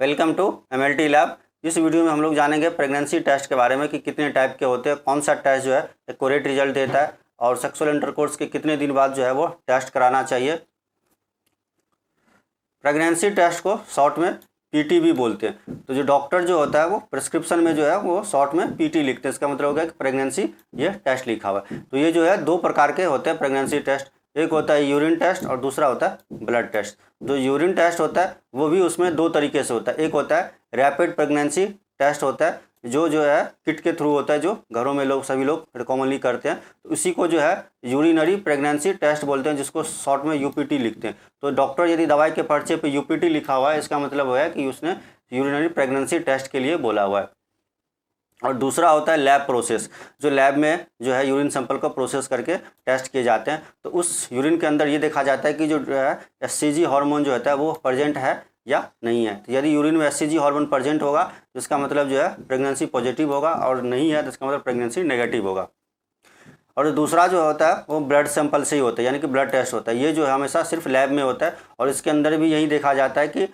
Welcome to MLT lab. इस video में हम लोग जानेंगे प्रेगनेंसी टेस्ट के बारे में कि कितने टाइप के होते हैं, कौन सा टेस्ट जो है एक्यूरेट रिजल्ट देता है और सेक्सुअल इंटरकोर्स के कितने दिन बाद जो है वो टेस्ट कराना चाहिए। प्रेगनेंसी टेस्ट को शॉर्ट में PT भी बोलते हैं। तो जो डॉक्टर जो होता है वो प्रिस्क्रिप्शन में जो है वो शॉर्ट में PT लिखते हैं। इसका मतलब हो गया कि प्रेगनेंसी ये टेस्ट लिखा हुआ है। तो ये जो है दो प्रकार के होते हैं प्रेगनेंसी टेस्ट, एक होता है यूरिन टेस्ट और दूसरा होता है ब्लड टेस्ट। जो यूरिन टेस्ट होता है वो भी उसमें दो तरीके से होता है, एक होता है रैपिड प्रेगनेंसी टेस्ट होता है जो है किट के थ्रू होता है, जो घरों में लोग सभी लोग कॉमनली करते हैं। तो इसी को जो है यूरिनरी प्रेगनेंसी टेस्ट बोलते हैं, जिसको शॉर्ट में UPT लिखते हैं। तो डॉक्टर यदि दवाई के पर्चे पे UPT लिखा हुआ है, इसका मतलब है कि उसने यूरिनरी प्रेगनेंसी टेस्ट के लिए बोला हुआ है। और दूसरा होता है लैब प्रोसेस, जो लैब में जो है यूरिन सैंपल को प्रोसेस करके टेस्ट किए जाते हैं। तो उस यूरिन के अंदर ये देखा जाता है कि जो है SCG हार्मोन जो होता है वो प्रेजेंट है या नहीं है। तो यदि यूरिन में SCG हार्मोन प्रेजेंट होगा तो इसका मतलब जो है प्रेगनेंसी पॉजिटिव होगा, और नहीं है तो इसका मतलब प्रेगनेंसी नेगेटिव होगा। और दूसरा जो होता है वो ब्लड सैंपल से ही होता है, यानी कि ब्लड टेस्ट होता है। ये जो है हमेशा सिर्फ लैब में होता है, और इसके अंदर भी यही देखा जाता है कि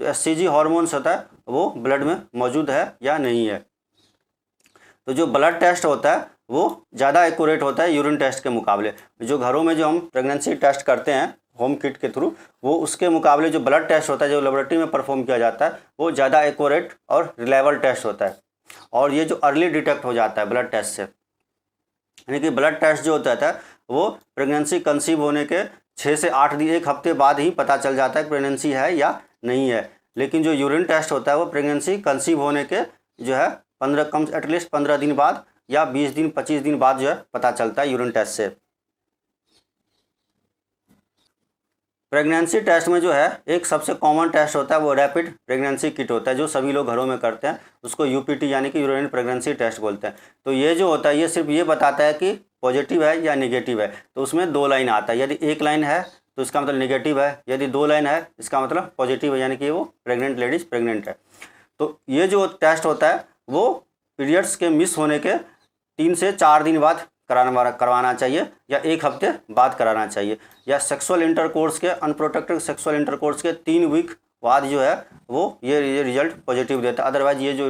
जो SCG हार्मोन्स होता है वो ब्लड में मौजूद है या नहीं है। तो जो ब्लड टेस्ट होता है वो ज़्यादा एक्यूरेट होता है यूरिन टेस्ट के मुकाबले। जो घरों में जो हम प्रेगनेंसी टेस्ट करते हैं होम किट के थ्रू, वो उसके मुकाबले जो ब्लड टेस्ट होता है जो लेबोरेटरी में परफॉर्म किया जाता है वो ज़्यादा एक्यूरेट और रिलायबल टेस्ट होता है। और ये जो अर्ली डिटेक्ट हो जाता है ब्लड टेस्ट से, यानी कि ब्लड टेस्ट जो होता है वो प्रेगनेंसी कंसीव होने के 6 से 8 दिन, एक हफ्ते बाद ही पता चल जाता है प्रेगनेंसी है या नहीं है। लेकिन जो यूरिन टेस्ट होता है वो प्रेगनेंसी कंसीव होने के जो है एटलीस्ट 15 दिन बाद या 20 दिन 25 दिन बाद जो है पता चलता है यूरिन टेस्ट से। प्रेगनेंसी टेस्ट में जो है एक सबसे कॉमन टेस्ट होता है वो रैपिड प्रेगनेंसी किट होता है, जो सभी लोग घरों में करते हैं। उसको UPT यानी कि यूरिनरी प्रेगनेंसी टेस्ट बोलते हैं। तो ये जो होता है ये सिर्फ ये बताता है कि पॉजिटिव है या नेगेटिव है। तो उसमें 2 लाइन आता है, यदि एक लाइन है तो इसका मतलब नेगेटिव है, यदि 2 लाइन है इसका मतलब पॉजिटिव है, यानी कि वो प्रेग्नेंट लेडीज़ प्रेग्नेंट है। तो ये जो टेस्ट होता है वो पीरियड्स के मिस होने के 3 से 4 दिन बाद करवाना चाहिए, या एक हफ्ते बाद कराना चाहिए, या सेक्सुअल इंटरकोर्स के अनप्रोटेक्टेड सेक्सुअल इंटरकोर्स के 3 वीक बाद जो है वो ये रिजल्ट पॉजिटिव देता है। अदरवाइज ये जो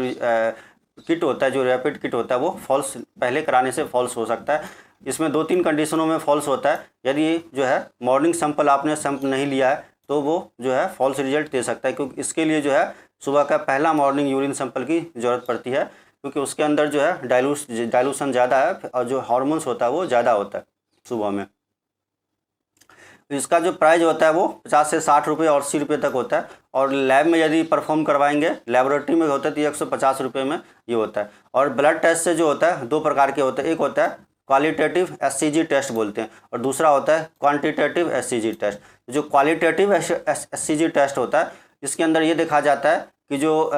किट होता है, जो रैपिड किट होता है वो फॉल्स, पहले कराने से फॉल्स हो सकता है। इसमें 2-3 कंडीशनों में फॉल्स होता है। यदि जो है मॉर्निंग सैंपल आपने नहीं लिया है तो वो जो है फॉल्स रिजल्ट दे सकता है, क्योंकि इसके लिए जो है सुबह का पहला मॉर्निंग यूरिन सैंपल की ज़रूरत पड़ती है, क्योंकि उसके अंदर जो है डाइल्यूशन ज़्यादा है और जो हार्मोन्स होता है वो ज़्यादा होता है सुबह में। इसका जो प्राइस होता है वो 50 से 60 रुपये और 80 रुपये तक होता है। और लैब में यदि परफॉर्म करवाएंगे, लेबोरेटरी में होता है तो 150 रुपये में ये होता है। और ब्लड टेस्ट से जो होता है 2 प्रकार के होते हैं, एक होता है क्वालिटेटिव SCG टेस्ट बोलते हैं, और दूसरा होता है क्वांटिटेटिव SCG टेस्ट। जो क्वालिटेटिव SCG टेस्ट होता है इसके अंदर ये देखा जाता है कि जो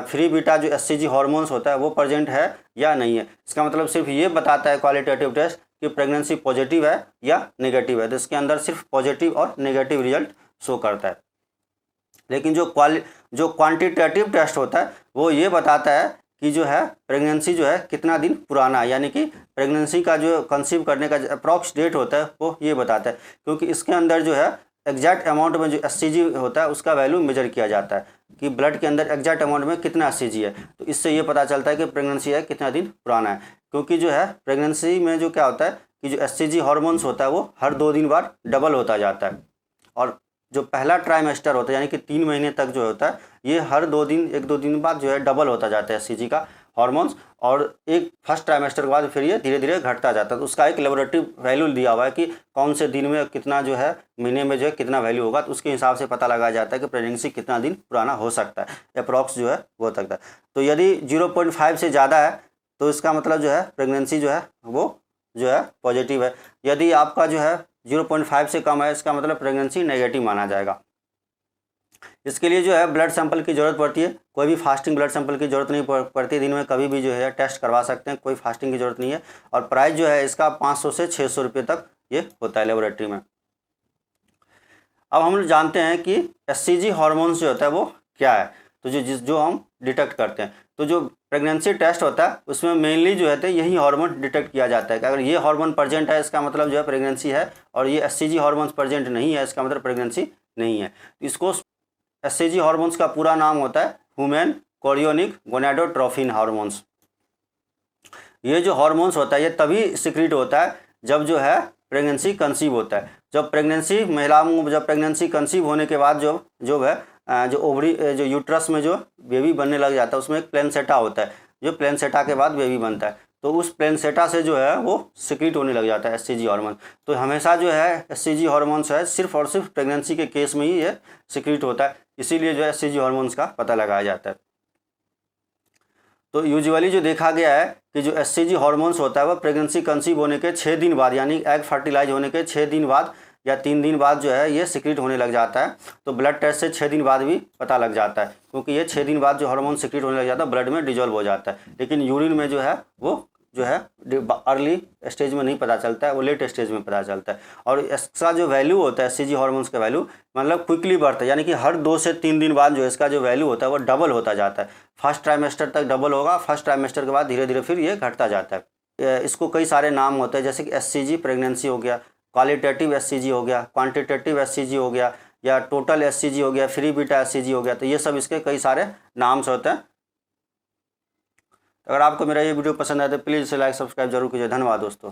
फ्री बीटा जो SCG हार्मोन्स होता है वो प्रेजेंट है या नहीं है। इसका मतलब सिर्फ ये बताता है क्वालिटेटिव टेस्ट कि प्रेगनेंसी पॉजिटिव है या नेगेटिव है। तो इसके अंदर सिर्फ पॉजिटिव और नेगेटिव रिजल्ट शो करता है। लेकिन जो क्वांटिटेटिव टेस्ट होता है वो ये बताता है कि जो है प्रेगनेंसी जो है कितना दिन पुराना है, यानी कि प्रेगनेंसी का जो कंसीव करने का अप्रॉक्स डेट होता है वो ये बताता है, क्योंकि इसके अंदर जो है एग्जैक्ट अमाउंट में जो SCG होता है उसका वैल्यू मेजर किया जाता है कि ब्लड के अंदर एग्जैक्ट अमाउंट में कितना SCG है। तो इससे ये पता चलता है कि प्रेगनेंसी है कितना दिन पुराना है, क्योंकि जो है प्रेगनेंसी में जो क्या होता है कि जो SCG हार्मोन्स होता है वो हर 2 दिन बाद डबल होता जाता है। और जो पहला ट्राइमेस्टर होता है यानी कि 3 महीने तक जो होता है ये हर 1-2 दिन बाद जो है डबल होता जाता है SCG का हार्मोन्स, और एक फर्स्ट ट्राइमेस्टर के बाद फिर ये धीरे धीरे घटता जाता है। तो उसका एक लेबोरेटरी वैल्यू दिया हुआ है कि कौन से दिन में कितना जो है महीने में जो है कितना वैल्यू होगा, तो उसके हिसाब से पता लगाया जाता है कि प्रेगनेंसी कितना दिन पुराना हो सकता है, अप्रॉक्स जो है हो सकता है। तो यदि 0.5 से ज़्यादा है तो इसका मतलब जो है प्रेगनेंसी जो है वो जो है पॉजिटिव है। यदि आपका जो है 0.5 से कम है इसका मतलब प्रेगनेंसी नेगेटिव माना जाएगा। इसके लिए जो है ब्लड सैंपल की ज़रूरत पड़ती है, कोई भी फास्टिंग ब्लड सैंपल की ज़रूरत नहीं पड़ती, दिन में कभी भी जो है टेस्ट करवा सकते हैं, कोई फास्टिंग की ज़रूरत नहीं है। और प्राइस जो है इसका 500 से 600 रुपये तक ये होता है लेबोरेटरी में। अब हम जानते हैं कि SCG हार्मोन्स जो होता है वो क्या है, तो जो हम डिटेक्ट करते हैं। तो जो प्रेगनेंसी टेस्ट होता है उसमें मेनली जो है यही हार्मोन डिटेक्ट किया जाता है कि अगर ये हार्मोन प्रेजेंट है इसका मतलब जो है प्रेगनेंसी है, और ये SCG हार्मोन्स प्रेजेंट नहीं है इसका मतलब प्रेगनेंसी नहीं है। इसको एचसीजी हार्मोन्स का पूरा नाम होता है ह्यूमन कोरियोनिक गोनाडोट्रोफिन हार्मोन्स। ये जो हार्मोन्स होता है ये तभी सिक्रीट होता है जब जो है प्रेगनेंसी कंसीव होता है। जब प्रेगनेंसी महिलाओं जब प्रेगनेंसी कंसीव होने के बाद जो है जो ओवरी जो यूट्रस में जो बेबी बनने लग जाता है उसमें एक प्लेनसेटा होता है, जो प्लेनसेटा के बाद बेबी बनता है, तो उस प्लेनसेटा से जो है वो सिक्रीट होने लग जाता है एचसीजी हार्मोन। तो हमेशा जो है एचसीजी हार्मोन्स है सिर्फ और सिर्फ प्रेगनेंसी के केस में ही ये सिक्रीट होता है, इसीलिए जो है एचसीजी हार्मोन्स का पता लगाया जाता है। तो यूजुअली जो देखा गया है कि जो एचसीजी हार्मोन्स होता है वह प्रेगनेंसी कंसीव होने के 6 दिन बाद यानी एग फर्टिलाइज होने के 6 दिन बाद या 3 दिन बाद जो है ये सिक्रीट होने लग जाता है। तो ब्लड टेस्ट से 6 दिन बाद भी पता लग जाता है, क्योंकि ये 6 दिन बाद जो हार्मोन सिक्रीट होने लग जाता है ब्लड में डिजोल्व हो जाता है। लेकिन यूरिन में जो है वो जो है अर्ली स्टेज में नहीं पता चलता है, वो लेट स्टेज में पता चलता है। और इसका जो वैल्यू होता है एचसीजी हार्मोन्स का वैल्यू मतलब क्विकली बढ़ता है, यानी कि हर 2 से 3 दिन बाद जो इसका जो वैल्यू होता है वो डबल होता जाता है। फर्स्ट ट्राइमेस्टर तक डबल होगा, फर्स्ट ट्राइमेस्टर के बाद धीरे धीरे फिर ये घटता जाता है। इसको कई सारे नाम होते हैं, जैसे कि एचसीजी प्रेगनेंसी हो गया, क्वालिटेटिव एचसीजी हो गया, क्वांटिटेटिव एचसीजी हो गया, या टोटल एचसीजी हो गया, फ्री बीटा एचसीजी हो गया। तो ये सब इसके कई सारे नाम्स होते हैं। अगर आपको मेरा ये वीडियो पसंद आए तो प्लीज़ इसे लाइक सब्सक्राइब जरूर कीजिए। धन्यवाद दोस्तों।